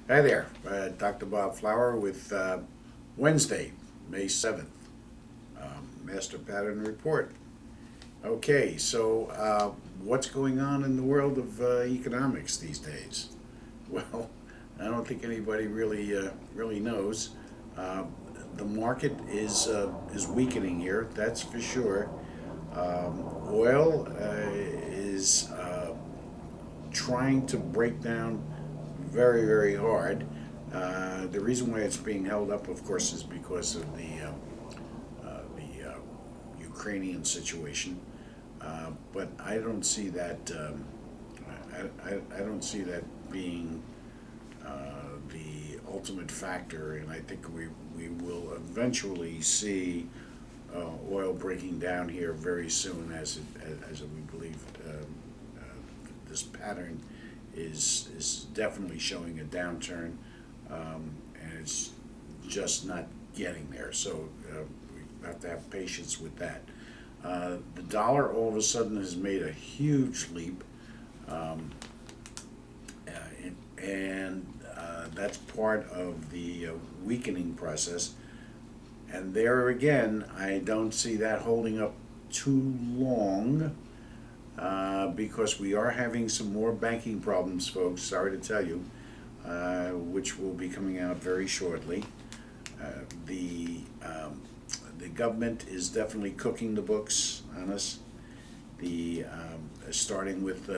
Hi there, Dr. Bob Flower with Wednesday, May 7th, Master Pattern Report. Okay, so what's going on in the world of economics these days? Well, I don't think anybody really knows. Uh, the market is weakening here, that's for sure. Oil is trying to break down very hard. The reason why it's being held up, of course, is because of the Ukrainian situation. But I don't see that. I don't see that being the ultimate factor, and I think we will eventually see oil breaking down here very soon, as we believe this pattern is definitely showing a downturn, and it's just not getting there. So we have to have patience with that. The dollar all of a sudden has made a huge leap, um, and that's part of the weakening process. And there again, I don't see that holding up too long because we are having some more banking problems, folks. Sorry to tell you, which will be coming out very shortly. Uh, the the government is definitely cooking the books on us. Starting with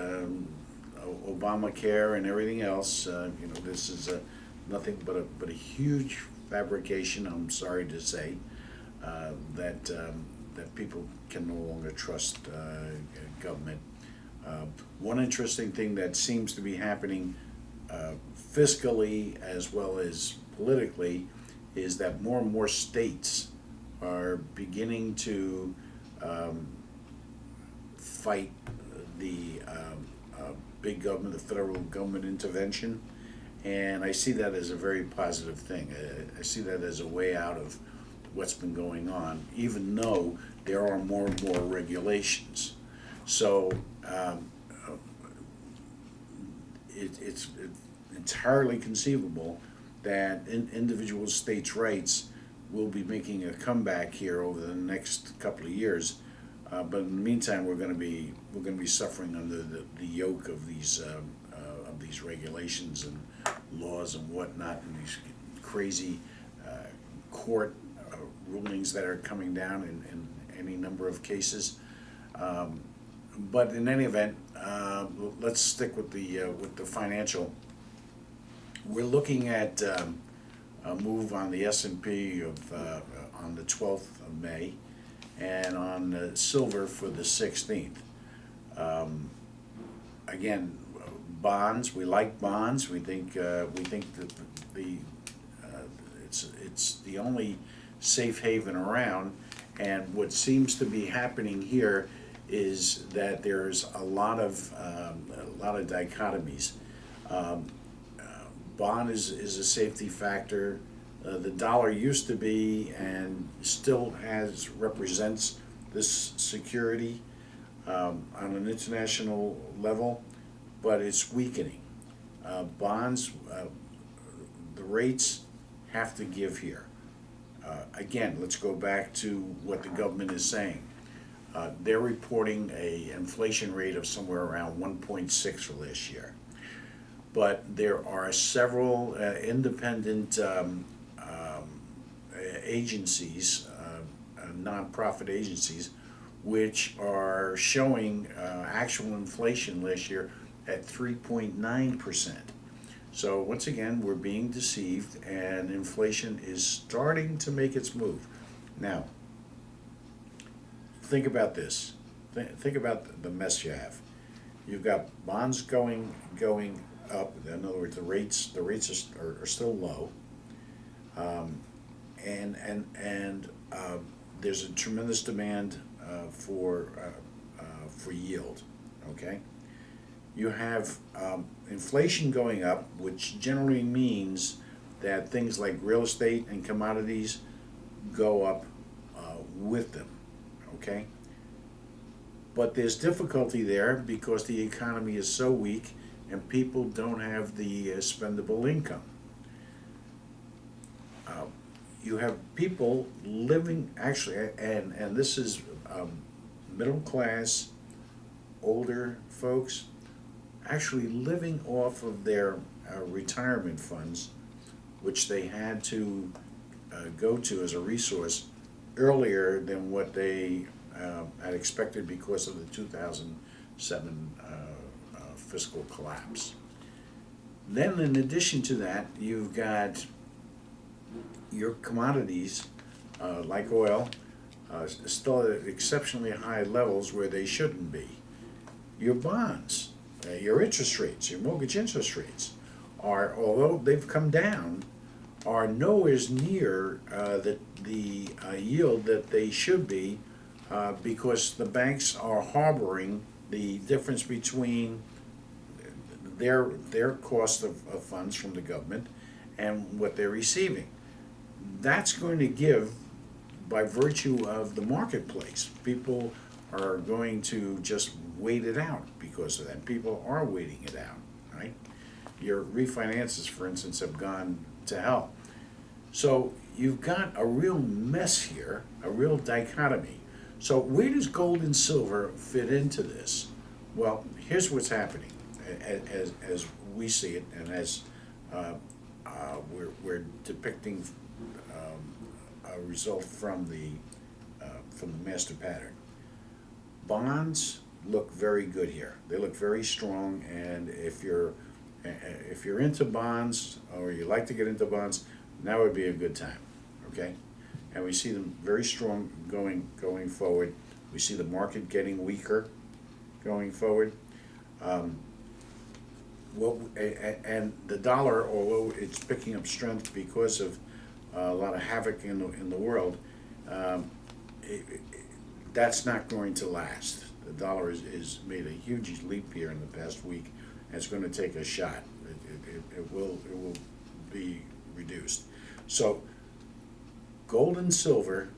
Obamacare and everything else. This is nothing but a huge fabrication. I'm sorry to say that people can no longer trust government. One interesting thing that seems to be happening fiscally as well as politically is that more and more states are beginning to um, fight the big government, the federal government intervention, and I see that as a very positive thing. I see that as a way out of what's been going on, even though there are more and more regulations. So it's entirely conceivable that individual states' rights will be making a comeback here over the next couple of years. But in the meantime, we're going to be suffering under the yoke of these regulations and laws and whatnot, and these crazy uh, court rulings that are coming down in any number of cases. Um, but in any event, let's stick with the financial. We're looking at a move on the S&P of on the 12th of May, and on silver for the 16th. Um, Again, bonds. We like bonds. We think that the it's the only safe haven around. And what seems to be happening here is that there's a lot of dichotomies. Um, uh, Bond is a safety factor. The dollar used to be and still has represents this security on an international level, but it's weakening. Bonds, the rates have to give here. Again, let's go back to what the government is saying. They're reporting a inflation rate of somewhere around 1.6 for last year, but there are several independent agencies, nonprofit agencies, which are showing actual inflation last year at 3.9%. So once again, we're being deceived, and inflation is starting to make its move. Now, think about this. Think about the mess you have. You've got bonds going up. In other words, the rates are still low, um, and there's a tremendous demand for yield. Okay, you have inflation going up, which generally means that things like real estate and commodities go up with them. Okay, but there's difficulty there because the economy is so weak and people don't have the spendable income. uh, you have people living, actually, and this is middle class, older folks, actually living off of their retirement funds, which they had to go to as a resource earlier than what they had expected because of the 2007 fiscal collapse. Then, in addition to that, you've got your commodities, like oil, still at exceptionally high levels where they shouldn't be. Your bonds, your interest rates, your mortgage interest rates are, although they've come down, are nowhere near the yield that they should be because the banks are harboring the difference between their cost of funds from the government and what they're receiving. That's going to give, by virtue of the marketplace, people are going to just wait it out because of that. People are waiting it out, right? Your refinances, for instance, have gone to hell. So you've got a real mess here, a real dichotomy. So where does gold and silver fit into this? Well, here's what's happening as we see it, and as we're depicting a result from the master pattern. Bonds look very good here. They look very strong, and if you're into bonds or you like to get into bonds, now would be a good time. Okay, and we see them very strong going forward. We see the market getting weaker going forward. And the dollar, although it's picking up strength because of a lot of havoc in the world, that's not going to last. The dollar is made a huge leap here in the past week, and it's going to take a shot. It will be reduced. So gold and silver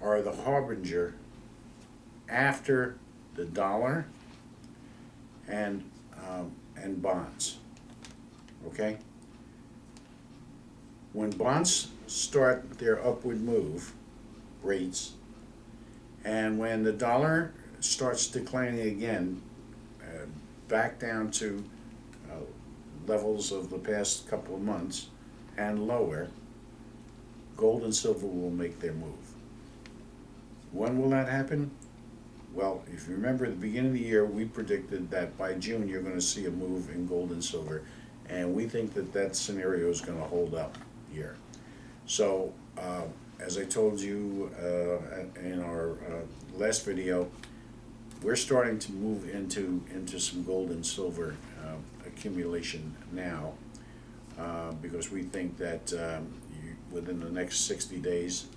are the harbinger after the dollar and bonds. Okay? When bonds start their upward move, rates, and when the dollar starts declining again, back down to levels of the past couple of months and lower, gold and silver will make their move. When will that happen? Well, if you remember at the beginning of the year, we predicted that by June you're going to see a move in gold and silver, and we think that scenario is going to hold up here. So, as I told you in our last video, we're starting to move into some gold and silver accumulation now because we think that within the next 60 days,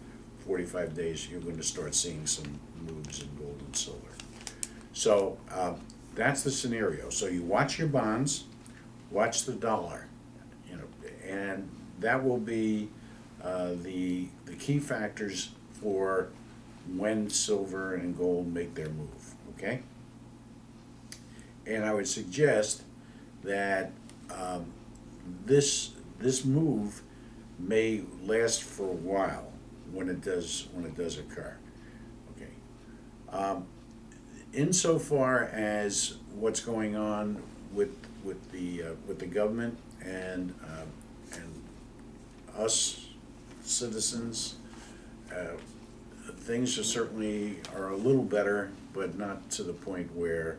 45 days, you're going to start seeing some moves in gold and silver. So that's the scenario. So you watch your bonds, watch the dollar, and that will be the key factors for when silver and gold make their move. Okay, and I would suggest that this move may last for a while when it does occur. Okay, insofar as what's going on with the government and us citizens, things are a little better, but not to the point where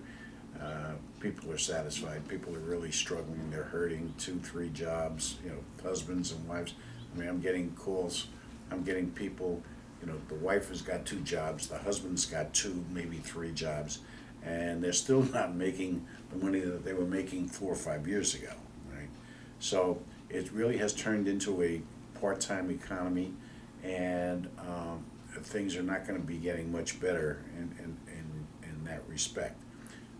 people are satisfied. People are really struggling. They're hurting 2-3 jobs. Husbands and wives. I mean, I'm getting calls. I'm getting people. The wife has got 2 jobs. The husband's got 2, maybe 3 jobs, and they're still not making the money that they were making 4 or 5 years ago. Right. So it really has turned into a part-time economy, and things are not going to be getting much better in that respect.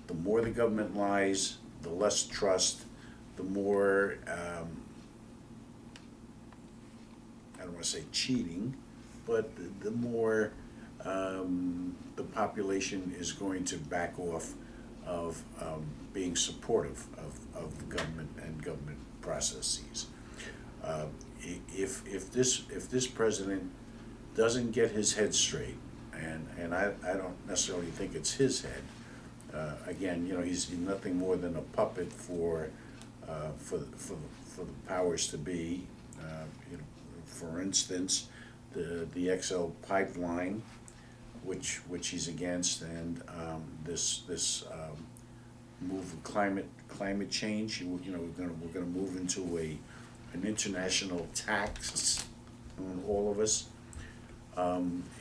The more the government lies, the less trust, the more, I don't want to say cheating, but the more the population is going to back off of being supportive of the government and government processes. If this president doesn't get his head straight, and I don't necessarily think it's his head. Again, he's nothing more than a puppet for the powers to be. For instance, the XL pipeline, which he's against, and this move of climate change. We're gonna move into an international tax on all of us.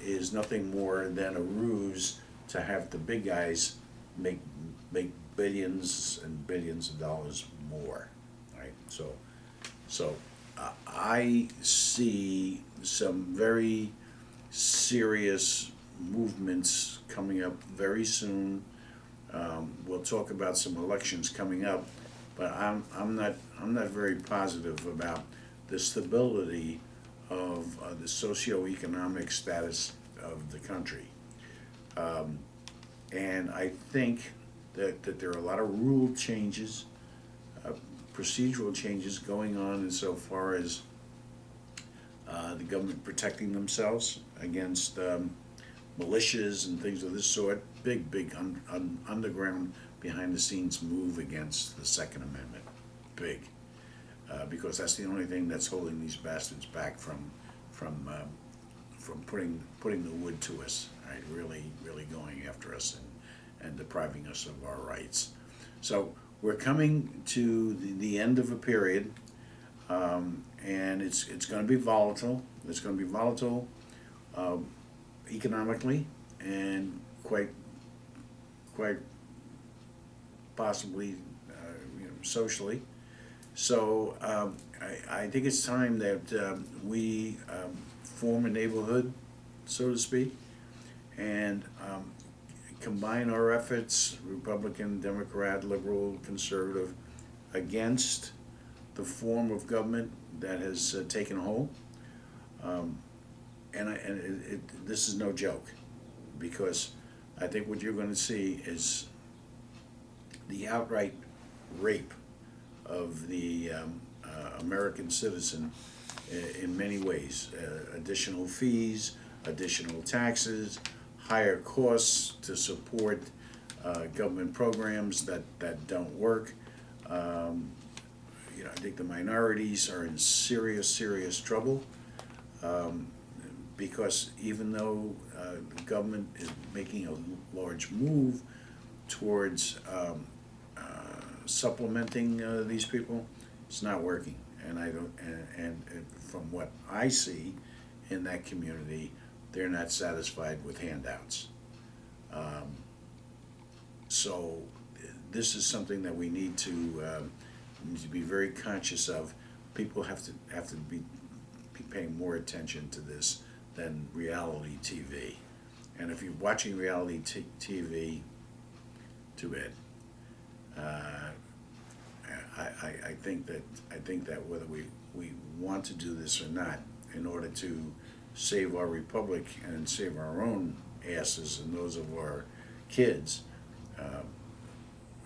Is nothing more than a ruse to have the big guys make billions and billions of dollars more, right? So I see some very serious movements coming up very soon. We'll talk about some elections coming up, but I'm not very positive about the stability of the socioeconomic status of the country. And I think that there are a lot of rule changes, procedural changes going on insofar as the government protecting themselves against militias and things of this sort. Big underground, behind the scenes move against the Second Amendment. Big. Because that's the only thing that's holding these bastards back from putting the wood to us, right? Really going after us and depriving us of our rights. So we're coming to the end of a period, and it's going to be volatile. It's going to be volatile economically and quite possibly socially. So I think it's time that we form a neighborhood, so to speak, and combine our efforts, Republican, Democrat, liberal, conservative, against the form of government that has taken hold. This is no joke, because I think what you're going to see is the outright rape of the American citizen in many ways. Additional fees, additional taxes, higher costs to support government programs that don't work. I think the minorities are in serious trouble, because even though the government is making a large move towards supplementing these people, it's not working. And I don't. And from what I see in that community, they're not satisfied with handouts. So this is something that we need to be very conscious of. People have to be paying more attention to this than reality TV. And if you're watching reality TV, too bad. I think that whether we want to do this or not, in order to save our republic and save our own asses and those of our kids,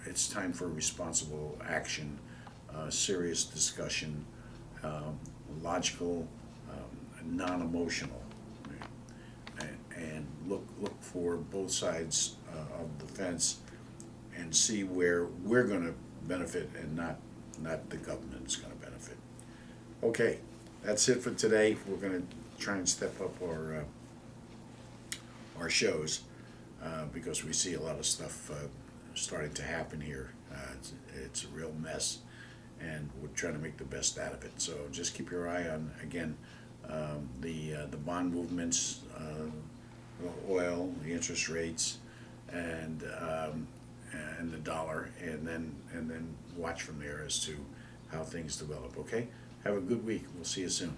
it's time for responsible action, serious discussion, logical, non-emotional, and look for both sides of the fence, and see where we're going to benefit and not the government is going to benefit. Okay, that's it for today. We're going to try and step up our shows, because we see a lot of stuff starting to happen here. It's a real mess, and we're trying to make the best out of it. So just keep your eye on, again, the bond movements, oil, the interest rates, and the dollar, and then watch from there as to how things develop. Okay, have a good week. We'll see you soon.